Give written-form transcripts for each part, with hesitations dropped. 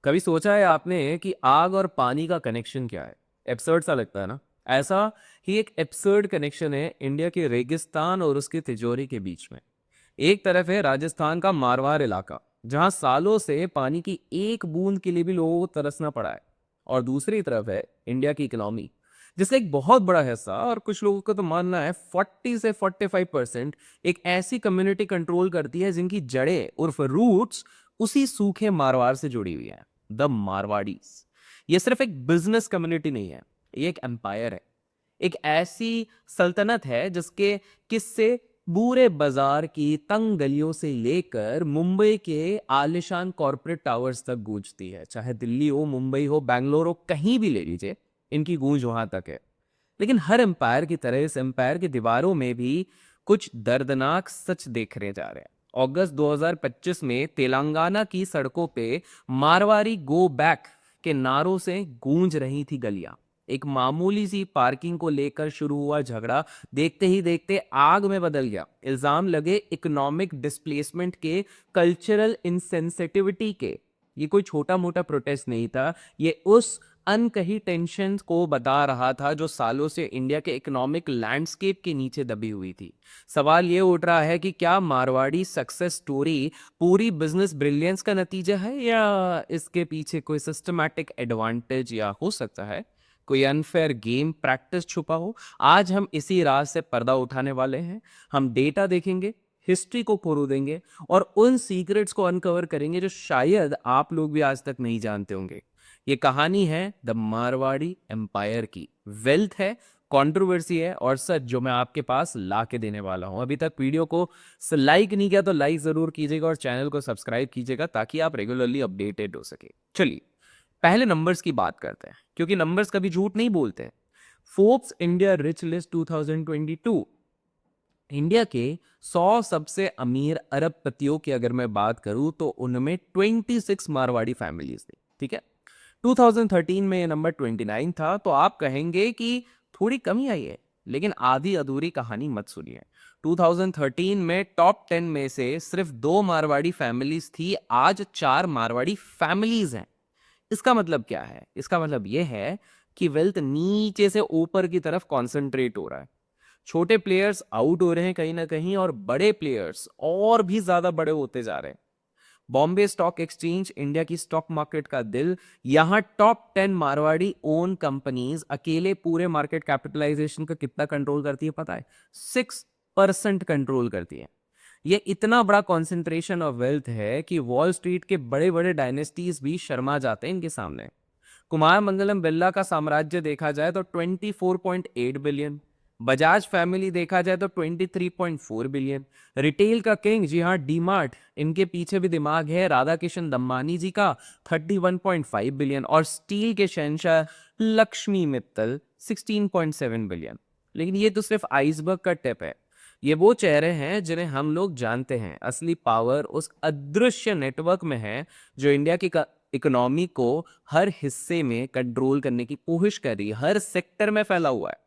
कभी सोचा है आपने कि आग और पानी का कनेक्शन क्या है? एब्सर्ड सा लगता है ना? ऐसा ही एक एब्सर्ड कनेक्शन है इंडिया के रेगिस्तान और उसकी तिजोरी के बीच में। एक तरफ है राजस्थान का मारवाड़ इलाका, जहां सालों से पानी की एक बूंद के लिए भी लोगों को तरसना पड़ा है। और दूसरी तरफ है इंडिया की इकोनॉमी, जिसका एक बहुत बड़ा हिस्सा, और कुछ लोगों का तो मानना है 40 से 45% एक ऐसी कम्युनिटी कंट्रोल करती है जिनकी जड़ें उर्फ रूट्स उसी सूखे मारवाड़ से जुड़ी हुई हैं। द मारवाड़ीज। ये सिर्फ एक बिजनेस कम्युनिटी नहीं है, ये एक एम्पायर है। एक ऐसी सल्तनत है जिसके किस्से पूरे बाजार की तंग गलियों से लेकर मुंबई के आलिशान कॉरपोरेट टावर्स तक गूंजती है। चाहे दिल्ली हो, मुंबई हो, बैंगलोर हो, कहीं भी ले लीजिए, इनकी गूंज वहां तक है। लेकिन हर एम्पायर की तरह इस एम्पायर की दीवारों में भी कुछ दर्दनाक सच देखने जा रहे हैं। अगस्त 2025 में तेलंगाना की सड़कों पे मारवाड़ी गो बैक के नारों से गूंज रही थी गलियां। एक मामूली सी पार्किंग को लेकर शुरू हुआ झगड़ा देखते ही देखते आग में बदल गया। इल्जाम लगे इकोनॉमिक डिस्प्लेसमेंट के, कल्चरल इंसेंसिटिविटी के। ये कोई छोटा मोटा प्रोटेस्ट नहीं था, ये उस अनकही टेंशन को बता रहा था जो सालों से इंडिया के इकोनॉमिक लैंडस्केप के नीचे दबी हुई थी। सवाल ये उठ रहा है कि क्या मारवाड़ी सक्सेस स्टोरी पूरी बिजनेस ब्रिलियंस का नतीजा है, या इसके पीछे कोई सिस्टमैटिक एडवांटेज, या हो सकता है कोई अनफेयर गेम प्रैक्टिस छुपा हो। आज हम इसी राज से पर्दा उठाने वाले हैं। हम डेटा देखेंगे, हिस्ट्री को खोदेंगे, और उन सीक्रेट्स को अनकवर करेंगे जो शायद आप लोग भी आज तक नहीं जानते होंगे। ये कहानी है द मारवाड़ी एम्पायर की। वेल्थ है, कंट्रोवर्सी है, और सच जो मैं आपके पास ला के देने वाला हूं। अभी तक वीडियो को लाइक नहीं किया तो लाइक जरूर कीजिएगा, और चैनल को सब्सक्राइब कीजिएगा ताकि आप रेगुलरली अपडेटेड हो सके। चलिए पहले नंबर्स की बात करते हैं, क्योंकि नंबर्स कभी झूठ नहीं बोलते। Forbes India rich list 2022, India के 100 सबसे अमीर अरबपतियों की अगर मैं बात करूं तो उनमें 26 मारवाड़ी फैमिलीज थी। ठीक है, 2013 में ये नंबर 29 था, तो आप कहेंगे कि थोड़ी कमी आई है, लेकिन आधी अधूरी कहानी मत सुनिए। 2013 में टॉप 10 में से सिर्फ 2 मारवाड़ी फैमिलीज थी, आज 4 मारवाड़ी फैमिलीज हैं। इसका मतलब क्या है? इसका मतलब यह है कि वेल्थ नीचे से ऊपर की तरफ कॉन्सेंट्रेट हो रहा है। छोटे प्लेयर्स आउट हो रहे हैं कहीं ना कहीं, और बड़े प्लेयर्स और भी ज्यादा बड़े होते जा रहे हैं। बॉम्बे स्टॉक एक्सचेंज, इंडिया की स्टॉक मार्केट का दिल, यहां टॉप 10 मारवाड़ी ओन कंपनीज अकेले पूरे मार्केट कैपिटलाइजेशन का कितना कंट्रोल करती है पता है? 6% कंट्रोल करती है। ये इतना बड़ा कॉन्सेंट्रेशन ऑफ वेल्थ है कि वॉल स्ट्रीट के बड़े बड़े डायनेस्टीज भी शर्मा जाते हैं इनके सामने। कुमार मंगलम बिरला का साम्राज्य देखा जाए तो 24.8 बिलियन, बजाज फैमिली देखा जाए तो 23.4 बिलियन, रिटेल का किंग, जी हाँ डीमार्ट, इनके पीछे भी दिमाग है राधा किशन दम्मानी जी का, 31.5 बिलियन, और स्टील के शहंशाह लक्ष्मी मित्तल 16.7 बिलियन। लेकिन ये तो सिर्फ आइसबर्ग का टिप है। ये वो चेहरे हैं जिन्हें हम लोग जानते हैं। असली पावर उस अदृश्य नेटवर्क में है जो इंडिया की इकोनॉमी को हर हिस्से में कंट्रोल करने की कोशिश कर रही है, हर सेक्टर में फैला हुआ है।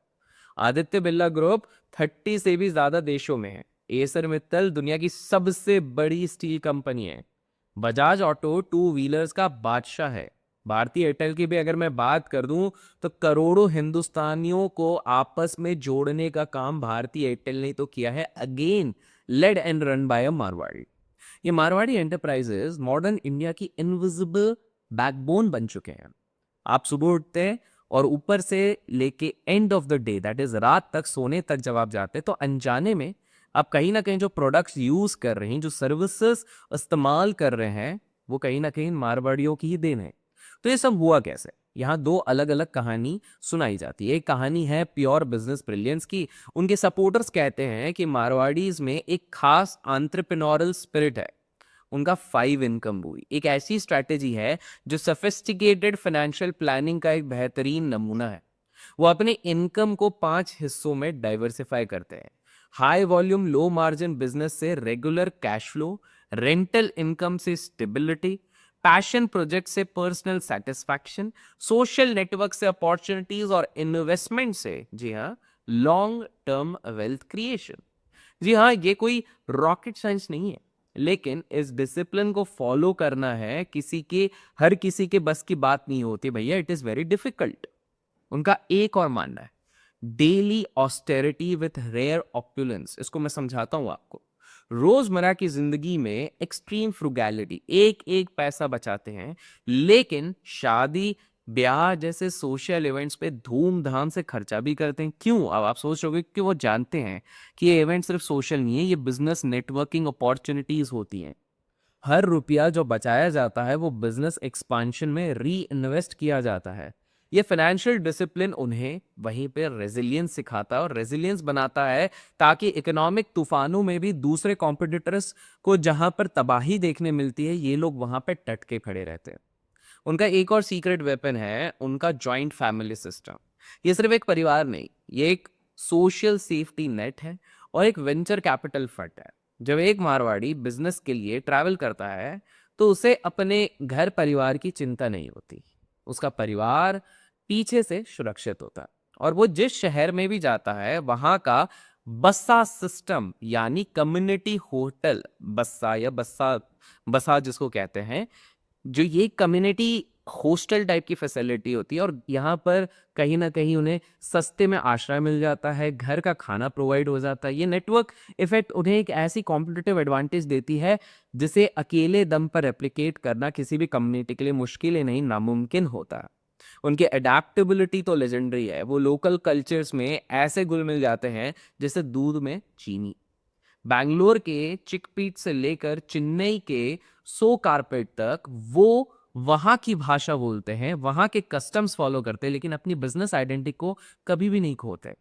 आदित्य बिरला ग्रुप 30 से भी ज्यादा देशों में है। एसर मित्तल दुनिया की सबसे बड़ी स्टील कंपनी है। बजाज ऑटो टू व्हीलर्स का बादशाह है। भारतीय एयरटेल की भी अगर मैं बात कर दूं तो करोड़ों हिंदुस्तानियों को आपस में जोड़ने का काम भारतीय एयरटेल ने तो किया है, again led and run by a Marwari. ये मारवाड़ी एंटरप्राइजेस मॉडर्न इंडिया की इनविजिबल बैकबोन बन चुके हैं। आप सुबह उठते हैं और ऊपर से लेके end of the day, that is रात तक, सोने तक जब आप जाते हैं तो अनजाने में आप कहीं ना कहीं जो प्रोडक्ट्स यूज कर रहे हैं, जो सर्विसेज इस्तेमाल कर रहे हैं, वो कहीं ना कहीं मारवाड़ियों की ही देन है। तो ये सब हुआ कैसे? यहाँ दो अलग अलग कहानी सुनाई जाती है। एक कहानी है प्योर बिजनेस ब्रिलियंस की। उनके सपोर्टर्स कहते हैं कि मारवाड़ीज में एक खास एंटरप्रेन्योरल स्पिरिट है। उनका 5 इनकम हुई एक ऐसी स्ट्रैटेजी है जो सोफिस्टिकेटेड फाइनेंशियल प्लानिंग का एक बेहतरीन नमूना है। वो अपने इनकम को 5 हिस्सों में डाइवर्सिफाई करते हैं। High volume low margin business से regular cash flow, rental income से स्टेबिलिटी, पैशन प्रोजेक्ट से पर्सनल सेटिस्फैक्शन, सोशल नेटवर्क से अपॉर्चुनिटीज, और इन्वेस्टमेंट से, जी हाँ, लॉन्ग टर्म वेल्थ क्रिएशन। जी हाँ, ये कोई रॉकेट साइंस नहीं है, लेकिन इस डिसिप्लिन को फॉलो करना है हर किसी के बस की बात नहीं होती भैया, इट इज वेरी डिफिकल्ट। उनका एक और मानना है daily austerity with rare opulence. इसको मैं समझाता हूं आपको। रोजमर्रा की जिंदगी में एक्सट्रीम फ्रुगैलिटी, एक एक पैसा बचाते हैं, लेकिन शादी ब्याह जैसे सोशल इवेंट्स पे धूमधाम से खर्चा भी करते हैं। क्यों? अब आप सोच रहे हो कि वो जानते हैं कि ये इवेंट सिर्फ सोशल नहीं है, ये बिजनेस नेटवर्किंग अपॉर्चुनिटीज होती हैं। हर रुपया जो बचाया जाता है वो बिजनेस एक्सपांशन में री इन्वेस्ट किया जाता है। ये फाइनेंशियल डिसिप्लिन उन्हें वहीं पे रेजिलियंस सिखाता है और रेजिलियंस बनाता है, ताकि इकोनॉमिक तूफानों में भी दूसरे कॉम्पिटिटर्स को जहां पर तबाही देखने मिलती है, ये लोग वहां पे टट के खड़े रहते हैं। उनका एक और सीक्रेट वेपन है उनका जॉइंट फैमिली सिस्टम। ये सिर्फ एक परिवार नहीं, ये एक सोशल सेफ्टी नेट है और एक वेंचर कैपिटल फंड है। जब एक मारवाड़ी बिजनेस के लिए ट्रैवल करता है तो उसे अपने घर परिवार की चिंता नहीं होती, उसका परिवार पीछे से सुरक्षित होता है। और वो जिस शहर में भी जाता है वहां का बस्सा सिस्टम यानी कम्युनिटी होटल, बस्सा या बस्सा बसा जिसको कहते हैं, जो ये कम्युनिटी हॉस्टल टाइप की फैसिलिटी होती है, और यहाँ पर कहीं ना कहीं उन्हें सस्ते में आश्रय मिल जाता है, घर का खाना प्रोवाइड हो जाता है। ये नेटवर्क इफेक्ट उन्हें एक ऐसी कॉम्पिटिटिव एडवांटेज देती है जिसे अकेले दम पर रेप्लिकेट करना किसी भी कम्युनिटी के लिए मुश्किल ही नहीं, नामुमकिन होता है। उनकी अडेप्टेबिलिटी तो लेजेंडरी है। वो लोकल कल्चर्स में ऐसे घुल मिल जाते हैं जैसे दूध में चीनी। बैंगलोर के चिकपीट से लेकर चेन्नई के सो कारपेट तक वो वहां की भाषा बोलते हैं, वहां के कस्टम्स फॉलो करते हैं, लेकिन अपनी बिजनेस आइडेंटिटी को कभी भी नहीं खोते।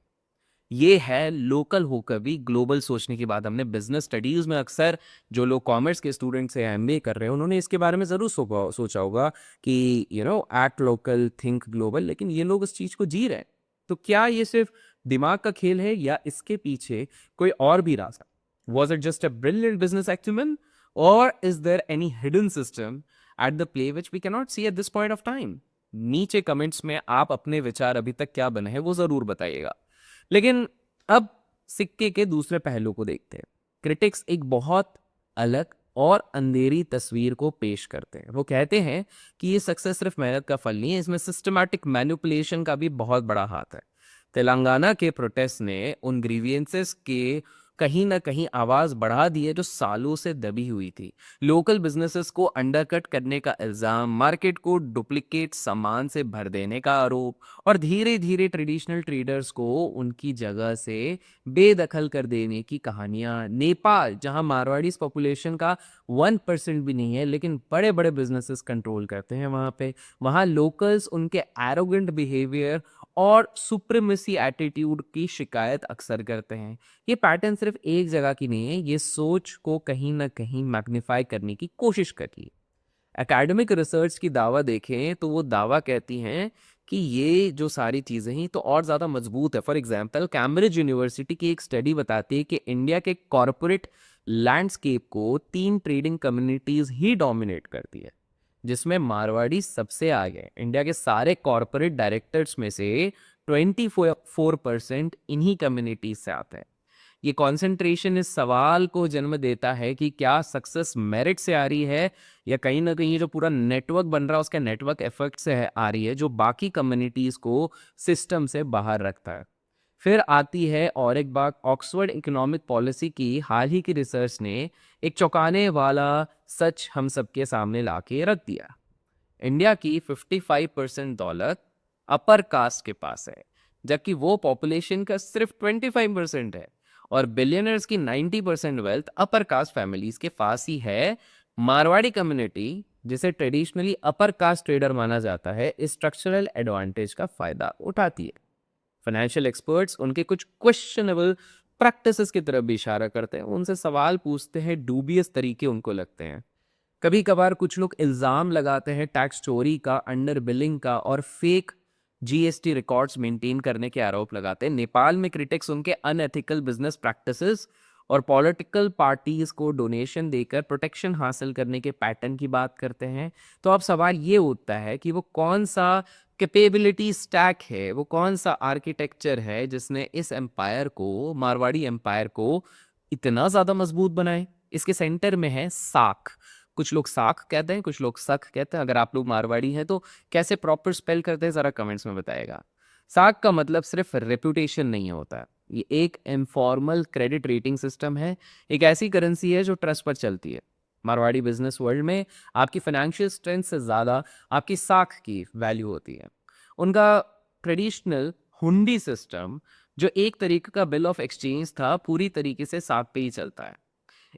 ये है लोकल होकर भी ग्लोबल सोचने की बात। हमने बिजनेस स्टडीज में अक्सर, जो लोग कॉमर्स के स्टूडेंट्स हैं, एमबीए कर रहे हैं, उन्होंने इसके बारे में जरूर सोचा होगा कि एक्ट लोकल थिंक ग्लोबल, लेकिन ये लोग इस चीज को जी रहे हैं। तो क्या ये सिर्फ दिमाग का खेल है या इसके पीछे कोई और भी रास्ता? Was it just a brilliant business acumen, or is there any hidden system at the play which we cannot see at this point of time? नीचे कमेंट्स में आप अपने विचार अभी तक क्या बने हैं वो जरूर बताइएगा। लेकिन अब सिक्के के दूसरे पहलू को देखते हैं। क्रिटिक्स एक बहुत अलग और अंधेरी तस्वीर को पेश करते हैं। वो कहते हैं कि ये सक्सेस सिर्फ मेहनत का फल नहीं है, इसमें सिस्टमैटिक मैनिपुलेशन का भी बहुत बड़ा हाथ है। तेलंगाना के प्रोटेस्ट ने उन ग्रीवियंसेस के कहीं ना कहीं आवाज बढ़ा दी है जो सालों से दबी हुई थी। लोकल बिजनेसेस को अंडरकट करने का इल्जाम, मार्केट को डुप्लीकेट सामान से भर देने का आरोप, और धीरे धीरे ट्रेडिशनल ट्रेडर्स को उनकी जगह से बेदखल कर देने की कहानियां। नेपाल, जहां मारवाड़ी पॉपुलेशन का 1% भी नहीं है, लेकिन बड़े बड़े बिजनेसेस कंट्रोल करते हैं वहां लोकल्स उनके एरोगेंट बिहेवियर और सुप्रीमेसी एटीट्यूड की शिकायत अक्सर करते हैं। ये पैटर्न सिर्फ एक जगह की नहीं है, ये सोच को कहीं ना कहीं मैग्नीफाई करने की कोशिश करी है। एकेडमिक रिसर्च की दावा देखें तो वो दावा कहती हैं कि ये जो सारी चीजें हैं तो और ज्यादा मजबूत है। फॉर एग्जांपल, कैम्ब्रिज यूनिवर्सिटी की एक स्टडी बताती है कि इंडिया के कॉरपोरेट लैंडस्केप को 3 ट्रेडिंग कम्युनिटीज ही डोमिनेट करती है, जिसमें मारवाड़ी सबसे आगे। इंडिया के सारे कॉरपोरेट डायरेक्टर्स में से 24% इन्हीं कम्युनिटीज से आते हैं। ये कॉन्सेंट्रेशन इस सवाल को जन्म देता है कि क्या सक्सेस मेरिट से आ रही है, या कहीं ना कहीं जो पूरा नेटवर्क बन रहा है उसके नेटवर्क इफेक्ट से आ रही है, जो बाकी कम्युनिटीज को सिस्टम से बाहर रखता है। फिर आती है और एक बात, ऑक्सफोर्ड इकोनॉमिक पॉलिसी की हाल ही की रिसर्च ने एक चौंकाने वाला सच हम सबके सामने लाके रख दिया। इंडिया की 55% दौलत अपर कास्ट के पास है, जबकि वो पॉपुलेशन का सिर्फ 25% है, और बिलियनर्स की 90% वेल्थ अपर कास्ट फैमिलीज के पास ही है। मारवाड़ी कम्युनिटी, जिसे ट्रेडिशनली अपर कास्ट ट्रेडर माना जाता है, इस स्ट्रक्चरल एडवांटेज का फायदा उठाती है। फाइनेंशियल एक्सपर्ट्स उनके कुछ क्वेश्चनेबल प्रैक्टिसेस की तरफ भी इशारा करते हैं, उनसे सवाल पूछते हैं, डूबियस तरीके उनको लगते हैं। कभी कभार कुछ लोग इल्जाम लगाते हैं टैक्स चोरी का, अंडर बिलिंग का और फेक जीएसटी रिकॉर्ड्स मेंटेन करने के आरोप लगाते हैं। नेपाल में क्रिटिक्स उनके अनएथिकल बिजनेस प्रैक्टिसेस और पॉलिटिकल पार्टीज को डोनेशन देकर प्रोटेक्शन हासिल करने के पैटर्न की बात करते हैं। तो अब सवाल ये उठता है कि वो कौन सा कैपेबिलिटी स्टैक है, वो कौन सा आर्किटेक्चर है जिसने इस एम्पायर को, मारवाड़ी एम्पायर को, इतना ज्यादा मजबूत बनाए, इसके सेंटर में है साख। कुछ लोग साख कहते हैं, कुछ लोग सख कहते हैं। अगर आप लोग मारवाड़ी हैं तो कैसे प्रॉपर स्पेल करते हैं ज़रा कमेंट्स में बताएगा। साख का मतलब सिर्फ रेपुटेशन नहीं होता है, ये एक इनफॉर्मल क्रेडिट रेटिंग सिस्टम है। एक ऐसी करेंसी है जो ट्रस्ट पर चलती है। मारवाड़ी बिजनेस वर्ल्ड में आपकी फाइनेंशियल स्ट्रेंथ से ज़्यादा आपकी साख की वैल्यू होती है। उनका ट्रेडिशनल हुंडी सिस्टम, जो एक तरीके का बिल ऑफ एक्सचेंज था, पूरी तरीके से साख पे ही चलता है।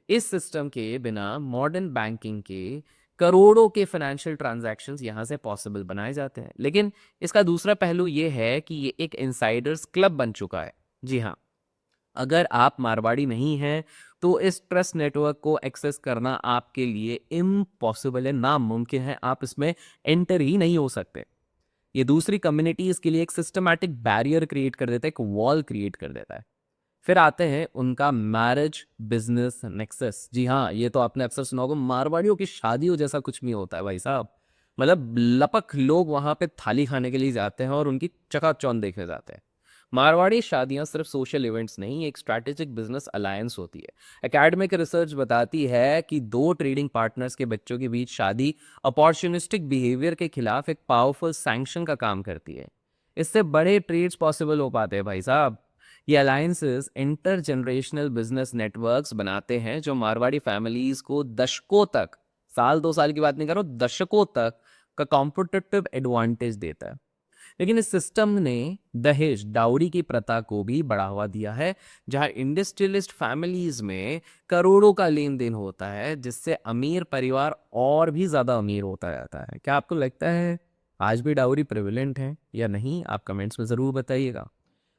इस सिस्टम के बिना मॉडर्न बैंकिंग के करोड़ों के फाइनेंशियल ट्रांजैक्शंस यहाँ से पॉसिबल बनाए जाते हैं। लेकिन इसका दूसरा पहलू ये है कि ये एक इनसाइडर्स क्लब बन चुका है। जी हाँ, अगर आप मारवाड़ी नहीं हैं तो इस ट्रस्ट नेटवर्क को एक्सेस करना आपके लिए इम्पॉसिबल है, नामुमकिन है। आप इसमें एंटर ही नहीं हो सकते। ये दूसरी कम्युनिटी इसके लिए एक सिस्टमैटिक बैरियर क्रिएट कर देता है, एक वॉल क्रिएट कर देता है। फिर आते हैं उनका मैरिज बिजनेस नेक्सस। जी हाँ, ये तो आपने अक्सर सुना होगा, मारवाड़ियों की शादियों जैसा कुछ नहीं होता है भाई साहब। मतलब लपक लोग वहां पे थाली खाने के लिए जाते हैं और उनकी चकाचौंध देखने जाते हैं। मारवाड़ी शादियां सिर्फ सोशल इवेंट्स नहीं, एक स्ट्रैटेजिक बिजनेस अलायंस होती है। एकेडमिक रिसर्च बताती है कि दो ट्रेडिंग पार्टनर्स के बच्चों के बीच शादी अपॉर्चुनिस्टिक बिहेवियर के खिलाफ एक पावरफुल सैंक्शन का काम करती है। इससे बड़े ट्रेड्स पॉसिबल हो पाते हैं भाई साहब। ये alliances inter generational business networks बनाते हैं जो मारवाड़ी फैमिलीज को दशकों तक, साल 2 साल की बात नहीं कर रहा हूं, दशकों तक का कॉम्पिटिटिव एडवांटेज देता है। लेकिन इस सिस्टम ने दहेज डाउरी की प्रथा को भी बढ़ावा दिया है, जहां इंडस्ट्रियलिस्ट फैमिलीज में करोड़ों का लेन देन होता है, जिससे अमीर परिवार और भी ज्यादा अमीर होता जाता है। क्या आपको लगता है आज भी डाउरी प्रेवलेंट है या नहीं? आप कमेंट्स में जरूर बताइएगा।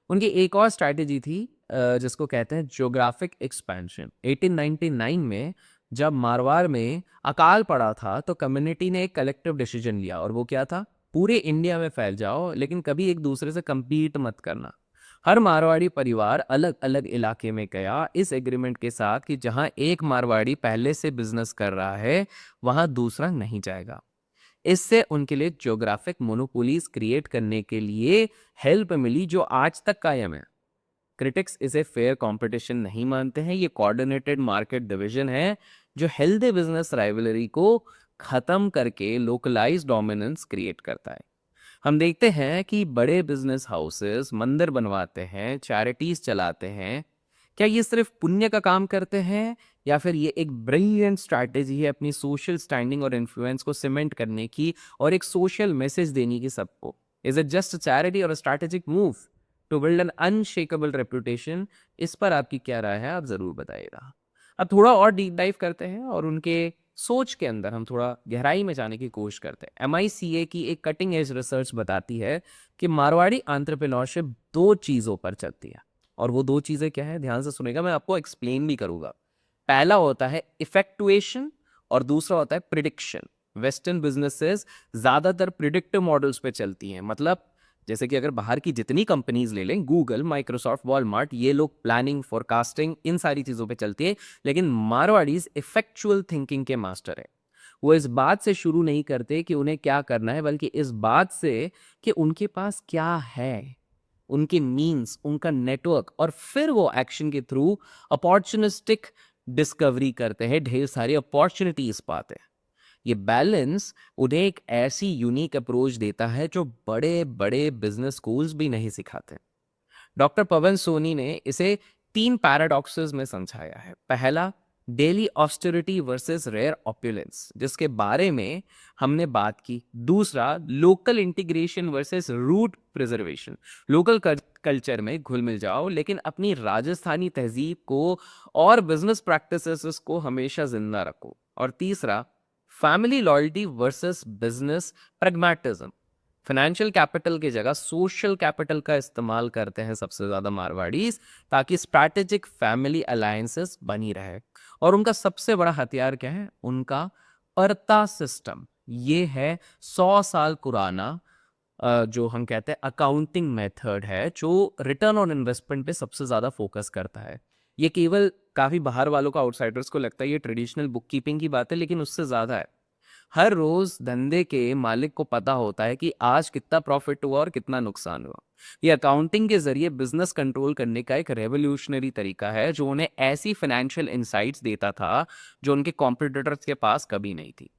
उनकी एक और स्ट्रैटेजी थी जिसको कहते हैं ज्योग्राफिक एक्सपेंशन। 1899 में जब मारवाड़ में अकाल पड़ा था तो कम्युनिटी ने एक कलेक्टिव डिसीजन लिया, और वो क्या था? पूरे इंडिया में फैल जाओ, लेकिन कभी एक दूसरे से compete मत करना। हर मारवाड़ी परिवार अलग अलग इलाके में गया, इस एग्रीमेंट के साथ कि जहां एक मारवाड़ी पहले से बिजनेस कर रहा है वहां दूसरा नहीं जाएगा। इससे उनके लिए ज्योग्राफिक मोनोपोलीज क्रिएट करने के लिए हेल्प मिली, जो आज तक कायम है। क्रिटिक्स इसे फेयर कंपटीशन नहीं मानते हैं, ये कोऑर्डिनेटेड मार्केट डिवीजन है जो हेल्दी बिजनेस राइवलरी को खत्म करके लोकलाइज डोमिनेंस क्रिएट करता है। हम देखते हैं कि बड़े बिजनेस हाउसेस मंदिर बनवाते हैं, चैरिटीज चलाते हैं। क्या ये सिर्फ पुण्य का काम करते हैं, या फिर ये एक ब्रिलियंट स्ट्रैटेजी है अपनी सोशल स्टैंडिंग और इन्फ्लुएंस को सीमेंट करने की और एक सोशल मैसेज देने की सबको? Is it just a charity और a strategic move to build an unshakeable reputation? इस पर आपकी क्या राय है, आप जरूर बताइएगा। अब थोड़ा और डीप डाइव करते हैं और उनके सोच के अंदर हम थोड़ा गहराई में जाने की कोशिश करते हैं। MICA की एक कटिंग एज रिसर्च बताती है कि मारवाड़ी एंटरप्रेन्योरशिप दो चीजों पर चलती है, और वो दो चीजें क्या है, ध्यान से सुनेगा, मैं आपको एक्सप्लेन भी करूंगा। पहला होता है इफेक्टुएशन और दूसरा होता है प्रिडिक्शन। वेस्टर्न बिजनेसेस ज्यादातर प्रिडिक्टिव मॉडल्स पे चलती हैं। मतलब जैसे कि अगर बाहर की जितनी कंपनीज ले लें, गूगल, माइक्रोसॉफ्ट, वॉलमार्ट, ये लोग प्लानिंग, फोरकास्टिंग, इन सारी चीजों पे चलती है। लेकिन मारवाड़ीज इफेक्चुअल थिंकिंग के मास्टर है। वो इस बात से शुरू नहीं करते कि उन्हें क्या करना है, बल्कि इस बात से कि उनके पास क्या है, उनके मीन्स, उनका नेटवर्क, और फिर वो एक्शन के थ्रू अपॉर्चुनिस्टिक डिस्कवरी करते हैं, ढेर सारी अपॉर्चुनिटीज पाते हैं। ये बैलेंस उन्हें एक ऐसी यूनिक अप्रोच देता है जो बड़े बड़े बिजनेस स्कूल्स भी नहीं सिखाते। डॉक्टर पवन सोनी ने इसे 3 पैराडॉक्सेस में समझाया है। पहला, daily austerity versus rare opulence, जिसके बारे में हमने बात की। दूसरा, local integration versus root preservation, local culture में घुल मिल जाओ लेकिन अपनी राजस्थानी तहजीब को और बिजनेस प्रैक्टिसेस को हमेशा जिंदा रखो। और तीसरा, family loyalty versus business pragmatism, financial capital की जगह सोशल कैपिटल का इस्तेमाल करते हैं सबसे ज्यादा मारवाड़ीज, ताकि स्ट्रैटेजिक फैमिली अलायंसेस बनी रहे। और उनका सबसे बड़ा हथियार क्या है? उनका पर्ता सिस्टम। ये है 100 साल पुराना जो हम कहते हैं अकाउंटिंग मेथड है, जो रिटर्न ऑन इन्वेस्टमेंट पे सबसे ज्यादा फोकस करता है। ये केवल काफी बाहर वालों को, आउटसाइडर्स को लगता है ये ट्रेडिशनल बुक कीपिंग की बात है, लेकिन उससे ज्यादा है। हर रोज धंधे के मालिक को पता होता है कि आज कितना प्रॉफिट हुआ और कितना नुकसान हुआ। ये अकाउंटिंग के जरिए बिजनेस कंट्रोल करने का एक रेवोल्यूशनरी तरीका है जो उन्हें ऐसी फाइनेंशियल इंसाइट्स देता था जो उनके कॉम्पिटिटर्स के पास कभी नहीं थी।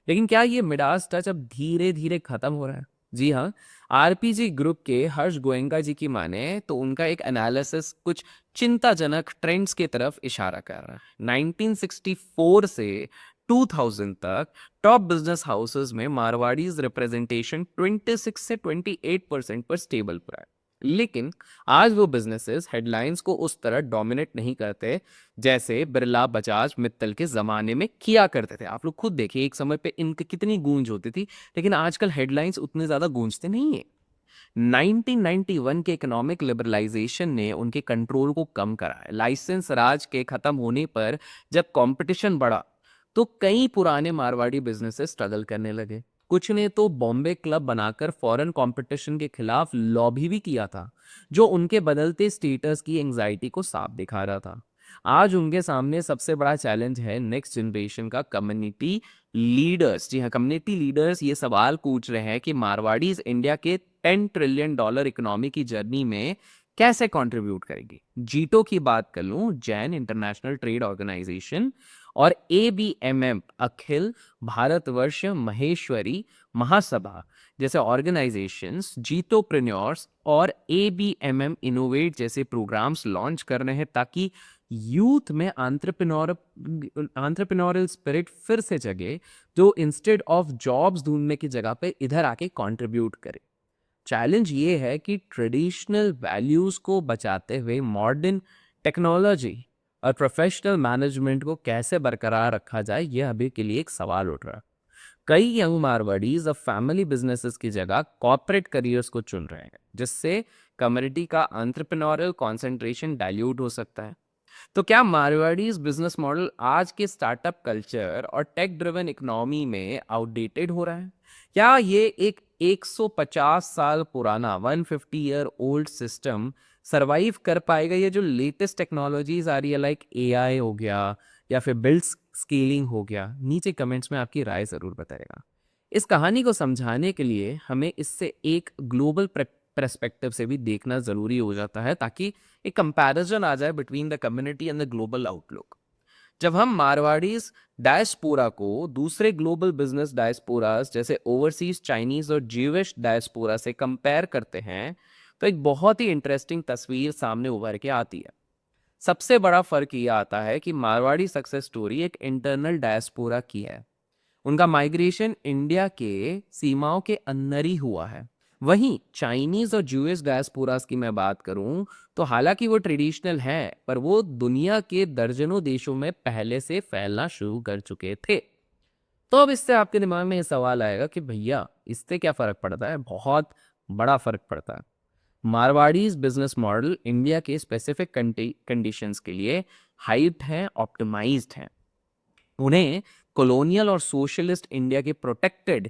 लेकिन क्या ये मिडास टच अब धीरे धीरे खत्म हो रहा है? जी हाँ। आरपीजी ग्रुप के हर्ष गोयंका जी की माने तो उनका एक एनालिसिस कुछ चिंताजनक ट्रेंड्स की तरफ इशारा कर रहा है। 1964 से 2000 तक टॉप बिजनेस हाउसेस में मारवाड़ीज रिप्रेजेंटेशन 26 से 28% पर स्टेबल रहा है। लेकिन आज वो बिजनेसेस हेडलाइंस को उस तरह डोमिनेट नहीं करते जैसे बिरला बजाज मित्तल के जमाने में किया करते थे। आप लोग खुद देखिए, एक समय पे इनकी कितनी गूंज होती थी, लेकिन आजकल हेडलाइंस उतने ज्यादा गूंजते नहीं है। 1991 के इकोनॉमिक लिबरलाइजेशन ने उनके कंट्रोल को कम करा है। लाइसेंस राज के खत्म होने पर जब कंपटीशन बढ़ा तो कई पुराने मारवाड़ी बिजनेसेस स्ट्रगल करने लगे। कुछ ने तो बॉम्बे क्लब बनाकर फॉरेन कंपटीशन के खिलाफ लॉबी भी किया था, जो उनके बदलते स्टेटस की एंजाइटी को साफ दिखा रहा था। आज उनके सामने सबसे बड़ा चैलेंज है नेक्स्ट जनरेशन का कम्युनिटी लीडर्स। जी हाँ, कम्युनिटी लीडर्स ये सवाल पूछ रहे हैं कि मारवाड़ीज इंडिया के $10 ट्रिलियन इकोनॉमी की जर्नी में कैसे कंट्रीब्यूट करेगी। जीटो की बात कर लूं, जैन इंटरनेशनल ट्रेड ऑर्गेनाइजेशन, और एबीएमएम अखिल भारतवर्ष महेश्वरी महासभा जैसे ऑर्गेनाइजेशंस जीतोप्रेन्योर्स और एबीएमएम इनोवेट जैसे प्रोग्राम्स लॉन्च कर रहे हैं ताकि यूथ में एंटरप्रेन्योरल स्पिरिट फिर से जगे, जो इंस्टेड ऑफ जॉब्स ढूंढने की जगह पे इधर आके कंट्रीब्यूट करे। चैलेंज ये है कि ट्रेडिशनल वैल्यूज को बचाते हुए मॉडर्न टेक्नोलॉजी और प्रोफेशनल मैनेजमेंट को कैसे बरकरार रखा जाए, ये अभी के लिए एक सवाल उठ रहा है। कई यंग मारवाड़ीज अब फैमिली बिजनेसेस की जगह कॉर्पोरेट करियर्स को चुन रहे हैं, जिससे कम्युनिटी का एंटरप्रेन्योरियल कंसंट्रेशन डाइल्यूट हो सकता है। तो क्या मारवाड़ीज बिजनेस मॉडल आज के स्टार्टअप कल्चर और टेक ड्रिवन इकोनॉमी में आउटडेटेड हो रहा है? क्या ये एक 150 साल पुराना 150 ईयर ओल्ड सिस्टम सरवाइव कर पाएगा? ये जो लेटेस्ट टेक्नोलॉजीज आ रही है, लाइक एआई हो गया या फिर बिल्ड स्केलिंग हो गया? नीचे कमेंट्स में आपकी राय जरूर बताएगा। इस कहानी को समझाने के लिए हमें इससे एक ग्लोबल पर्सपेक्टिव से भी देखना जरूरी हो जाता है, ताकि एक कंपैरिजन आ जाए between the community and the global outlook. जब हम मारवाड़ीज डायस्पोरा को दूसरे ग्लोबल बिजनेस डायस्पोरास जैसे ओवरसीज चाइनीज और ज्यूइश डायस्पोरा से कंपेयर करते हैं तो एक बहुत ही इंटरेस्टिंग तस्वीर सामने उभर के आती है। सबसे बड़ा फर्क यह आता है कि मारवाड़ी सक्सेस स्टोरी एक इंटरनल डायस्पोरा की है। उनका माइग्रेशन इंडिया के सीमाओं के अंदर ही हुआ है। वहीं चाइनीज और जूइश डायस्पोरास की मैं बात करूं तो हालांकि वो ट्रेडिशनल हैं, पर वो दुनिया के दर्जनों देशों में पहले से फैलना शुरू कर चुके थे। तो अब इससे आपके दिमाग में ये सवाल आएगा कि भैया इससे क्या फर्क पड़ता है? बहुत बड़ा फर्क पड़ता है। मारवाड़ीज बिजनेस मॉडल इंडिया के स्पेसिफिक कंडीशंस के लिए हाइप्ड है, ऑप्टिमाइज्ड है। उन्हें कॉलोनियल और सोशलिस्ट इंडिया के प्रोटेक्टेड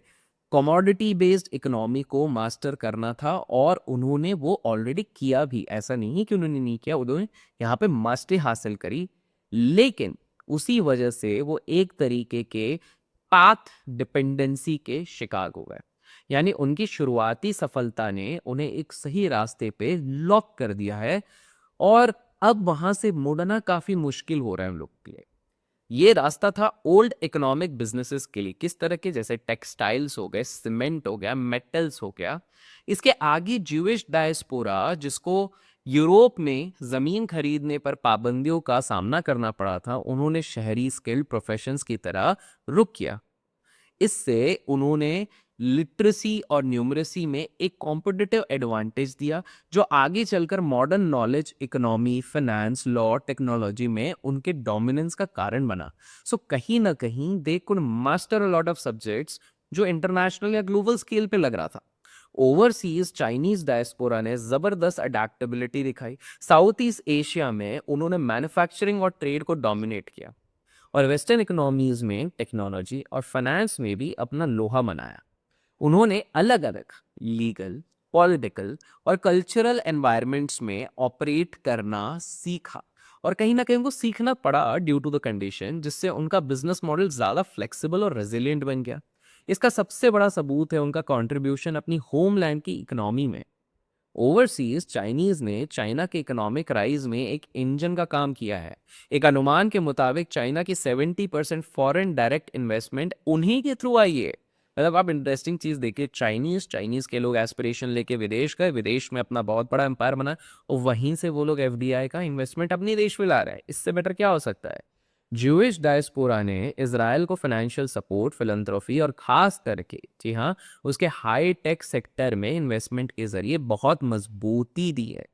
कमोडिटी बेस्ड इकोनॉमी को मास्टर करना था, और उन्होंने वो ऑलरेडी किया भी। ऐसा नहीं कि उन्होंने नहीं किया, उन्होंने यहाँ पे मास्टरी हासिल करी। लेकिन उसी वजह से वो एक तरीके के पाथ डिपेंडेंसी के शिकार हो गए। यानी उनकी शुरुआती सफलता ने उन्हें एक सही रास्ते पे लॉक कर दिया है, और अब वहां से मुड़ना काफी मुश्किल हो रहा है उन लोग के लिए। ये रास्ता था ओल्ड इकोनॉमिक बिजनेसेस के लिए, किस तरह के? जैसे टेक्सटाइल्स हो गए, सीमेंट हो गया, मेटल्स हो गया। इसके आगे ज्यूइश डायस्पोरा, जिसको यूरोप में जमीन खरीदने पर पाबंदियों का सामना करना पड़ा था, उन्होंने शहरी स्किल्ड प्रोफेशंस की तरह रुख किया। इससे उन्होंने लिटरेसी और न्यूमरेसी में एक कॉम्पिटिटिव एडवांटेज दिया, जो आगे चलकर modern knowledge, economy, finance, law, technology में उनके डोमिनेंस का कारण बना। सो कहीं ना कहीं they could master a lot of subjects जो इंटरनेशनल या ग्लोबल स्केल पे लग रहा था। ओवरसीज चाइनीज डायस्पोरा ने जबरदस्त अडेप्टेबिलिटी दिखाई। साउथ ईस्ट एशिया में उन्होंने मैन्युफैक्चरिंग और ट्रेड को डोमिनेट किया, और वेस्टर्न इकोनॉमीज में टेक्नोलॉजी और फाइनेंस में भी अपना लोहा मनाया। उन्होंने अलग अलग लीगल, पॉलिटिकल और कल्चरल एनवायरनमेंट्स में ऑपरेट करना सीखा, और कहीं ना कहीं उनको सीखना पड़ा ड्यू टू द कंडीशन, जिससे उनका बिजनेस मॉडल ज़्यादा फ्लेक्सिबल और रेजिलियंट बन गया। इसका सबसे बड़ा सबूत है उनका कंट्रीब्यूशन अपनी होमलैंड की इकोनॉमी में। ओवरसीज चाइनीज ने चाइना के इकोनॉमिक राइज में एक इंजन का काम किया है। एक अनुमान के मुताबिक चाइना की 70% फॉरेन डायरेक्ट इन्वेस्टमेंट उन्हीं के थ्रू आई है। मतलब आप इंटरेस्टिंग चीज देखिए, चाइनीज चाइनीज के लोग एस्पिरेशन लेके विदेश गए, विदेश में अपना बहुत बड़ा एम्पायर बना, और वहीं से वो लोग एफडीआई का इन्वेस्टमेंट अपने देश में ला रहे हैं। इससे बेटर क्या हो सकता है। ज्यूइश डायस्पोरा ने इसराइल को फाइनेंशियल सपोर्ट, फिलंथ्रॉफी और खास करके, जी हाँ, उसके हाई टेक सेक्टर में इन्वेस्टमेंट के जरिए बहुत मजबूती दी है।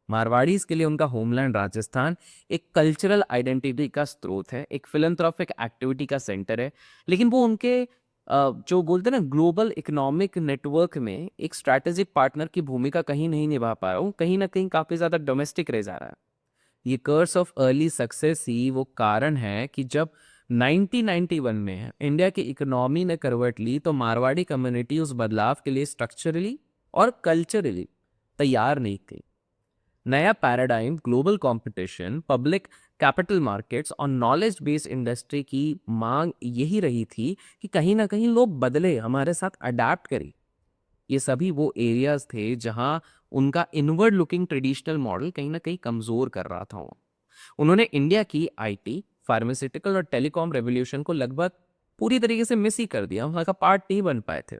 मारवाड़ीज के लिए उनका होमलैंड राजस्थान एक कल्चरल आइडेंटिटी का स्रोत है, एक फिलंथ्रॉफिक एक्टिविटी का सेंटर है, लेकिन वो उनके जो बोलते हैं ना ग्लोबल इकोनॉमिक नेटवर्क में एक स्ट्रैटेजिक पार्टनर की भूमिका कहीं नहीं निभा पा रहा हूँ, कहीं ना कहीं काफी ज्यादा डोमेस्टिक रह जा रहा है। ये कर्स ऑफ अर्ली सक्सेस ही वो कारण है कि जब 1991 में इंडिया की इकोनॉमी ने करवट ली, तो मारवाड़ी कम्युनिटी उस बदलाव के लिए स्ट्रक्चरली और कल्चरली तैयार नहीं थी। नया paradigm, global competition, public capital markets और नॉलेज बेस्ड इंडस्ट्री की मांग यही रही थी कि कहीं ना कहीं लोग बदले, हमारे साथ अडेप्ट करें। ये सभी वो एरियाज थे जहां उनका इनवर्ड लुकिंग ट्रेडिशनल मॉडल कहीं ना कहीं कमजोर कर रहा था। उन्होंने इंडिया की आईटी, फार्मास्यूटिकल और टेलीकॉम रेवोल्यूशन को लगभग पूरी तरीके से मिस ही कर दिया, वहां का पार्ट नहीं बन पाए थे।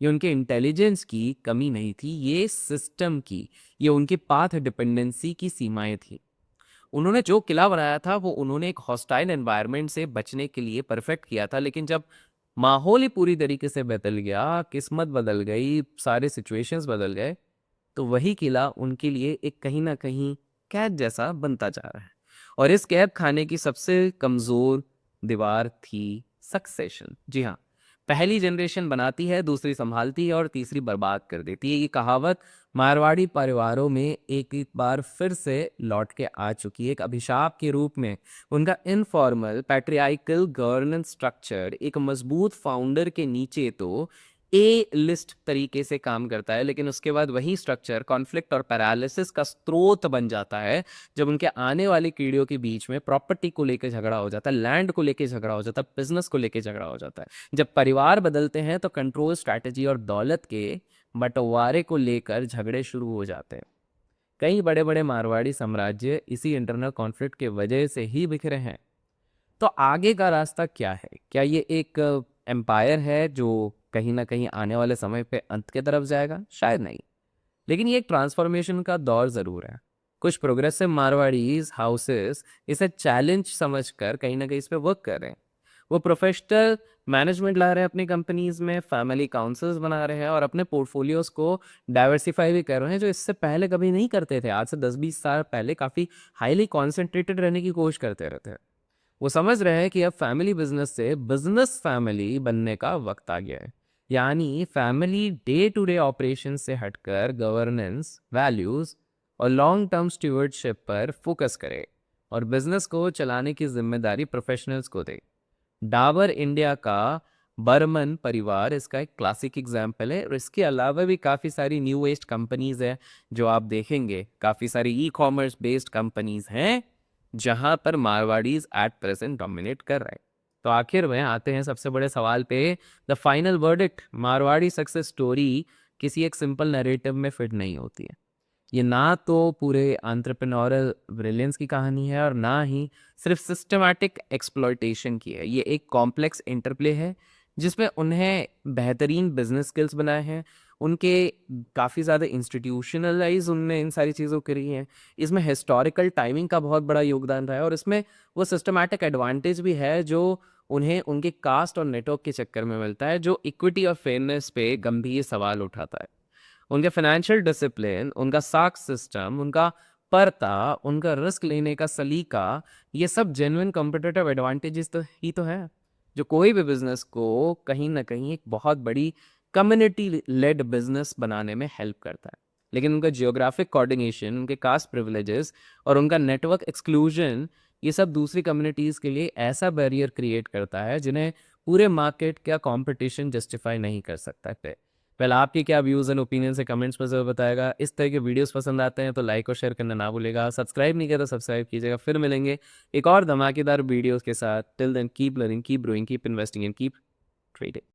ये उनके इंटेलिजेंस की कमी नहीं थी, ये सिस्टम की, ये उनके पाथ डिपेंडेंसी की सीमाएं थी। उन्होंने जो किला बनाया था वो उन्होंने एक हॉस्टाइल एनवायरनमेंट से बचने के लिए परफेक्ट किया था, लेकिन जब माहौल ही पूरी तरीके से बदल गया, किस्मत बदल गई, सारे सिचुएशंस बदल गए, तो वही किला उनके लिए एक कहीं ना कहीं कैद जैसा बनता जा रहा है। और इस कैद खाने की सबसे कमजोर दीवार थी सक्सेशन। जी हाँ, पहली जनरेशन बनाती है, दूसरी संभालती है और तीसरी बर्बाद कर देती है। ये कहावत मारवाड़ी परिवारों में एक एक बार फिर से लौट के आ चुकी है, एक अभिशाप के रूप में। उनका इनफॉर्मल पैट्रियार्कल गवर्नेंस स्ट्रक्चर एक मजबूत फाउंडर के नीचे तो ए लिस्ट तरीके से काम करता है, लेकिन उसके बाद वही स्ट्रक्चर कॉन्फ्लिक्ट और पैरालिसिस का स्रोत बन जाता है जब उनके आने वाली पीढ़ियों के बीच में प्रॉपर्टी को लेकर झगड़ा हो जाता है, लैंड को लेकर झगड़ा हो जाता है, बिजनेस को लेकर झगड़ा हो जाता है। जब परिवार बदलते हैं तो कंट्रोल, स्ट्रैटेजी और दौलत के बंटवारे को लेकर झगड़े शुरू हो जाते हैं। कई बड़े बड़े मारवाड़ी साम्राज्य इसी इंटरनल कॉन्फ्लिक्ट के वजह से ही बिखरे हैं। तो आगे का रास्ता क्या है? क्या ये एक एम्पायर है जो कहीं ना कहीं आने वाले समय पे अंत की तरफ जाएगा? शायद नहीं, लेकिन ये एक ट्रांसफॉर्मेशन का दौर जरूर है। कुछ प्रोग्रेसिव मारवाड़ीज हाउसेस इसे चैलेंज समझकर कहीं ना कहीं इस पे वर्क कर रहे हैं। वो प्रोफेशनल मैनेजमेंट ला रहे हैं अपनी कंपनीज में, फैमिली काउंसिल्स बना रहे हैं और अपने पोर्टफोलियोज को डाइवर्सिफाई भी कर रहे हैं, जो इससे पहले कभी नहीं करते थे। आज से 10-20 साल पहले काफ़ी हाईली कॉन्सेंट्रेटेड रहने की कोशिश करते रहते हैं। वो समझ रहे हैं कि अब फैमिली बिजनेस से बिजनेस फैमिली बनने का वक्त आ गया है। यानी family day to day operation से हटकर गवर्नेंस, वैल्यूज और लॉन्ग टर्म स्टीवर्डशिप पर फोकस करे और बिजनेस को चलाने की जिम्मेदारी प्रोफेशनल्स को दे। डाबर इंडिया का बर्मन परिवार इसका एक क्लासिक एग्जाम्पल है, और इसके अलावा भी काफ़ी सारी न्यू एज कंपनीज हैं जो आप देखेंगे, काफ़ी सारी ई कॉमर्स बेस्ड कंपनीज हैं जहां पर मारवाड़ीज एट प्रेजेंट डोमिनेट कर रहे हैं। तो आखिर में आते हैं सबसे बड़े सवाल पे, the final verdict. Marwari success story किसी एक सिंपल नैरेटिव में फिट नहीं होती है। ये ना तो पूरे एंटरप्रेन्योरल ब्रिलियंस की कहानी है और ना ही सिर्फ सिस्टमैटिक एक्सप्लॉयटेशन की है। ये एक कॉम्प्लेक्स इंटरप्ले है जिसमें उन्हें बेहतरीन बिजनेस स्किल्स बनाए हैं, उनके काफ़ी ज़्यादा इंस्टीट्यूशनलाइज उनने इन सारी चीज़ों करी हैं। इसमें हिस्टोरिकल टाइमिंग का बहुत बड़ा योगदान रहा है और इसमें वो सिस्टमैटिक एडवांटेज भी है जो उन्हें उनके कास्ट और नेटवर्क के चक्कर में मिलता है, जो इक्विटी और फेयरनेस पे गंभीर सवाल उठाता है। उनके फाइनेंशियल डिसिप्लिन, उनका साख सिस्टम, उनका परता, उनका रिस्क लेने का सलीका, ये सब जेन्युइन कॉम्पिटिटिव एडवांटेजेस तो ही तो है जो कोई भी बिजनेस को कहीं ना कहीं एक बहुत बड़ी कम्युनिटी लेड बिजनेस बनाने में हेल्प करता है। लेकिन उनका जियोग्राफिक कोऑर्डिनेशन, उनके कास्ट प्रिविलेजेस और उनका नेटवर्क एक्सक्लूजन, ये सब दूसरी कम्युनिटीज़ के लिए ऐसा बैरियर क्रिएट करता है जिन्हें पूरे मार्केट का कंपटीशन जस्टिफाई नहीं कर सकता है। वेल आपके क्या व्यूज़ एंड ओपिनियंस है कमेंट्स में ज़रूर बताएगा। इस तरह के वीडियोस पसंद आते हैं तो लाइक और शेयर करना ना भूलिएगा। सब्सक्राइब नहीं किया तो सब्सक्राइब कीजिएगा। फिर मिलेंगे एक और धमाकेदार वीडियोस के साथ। Till then keep learning, keep growing, keep investing and keep trading.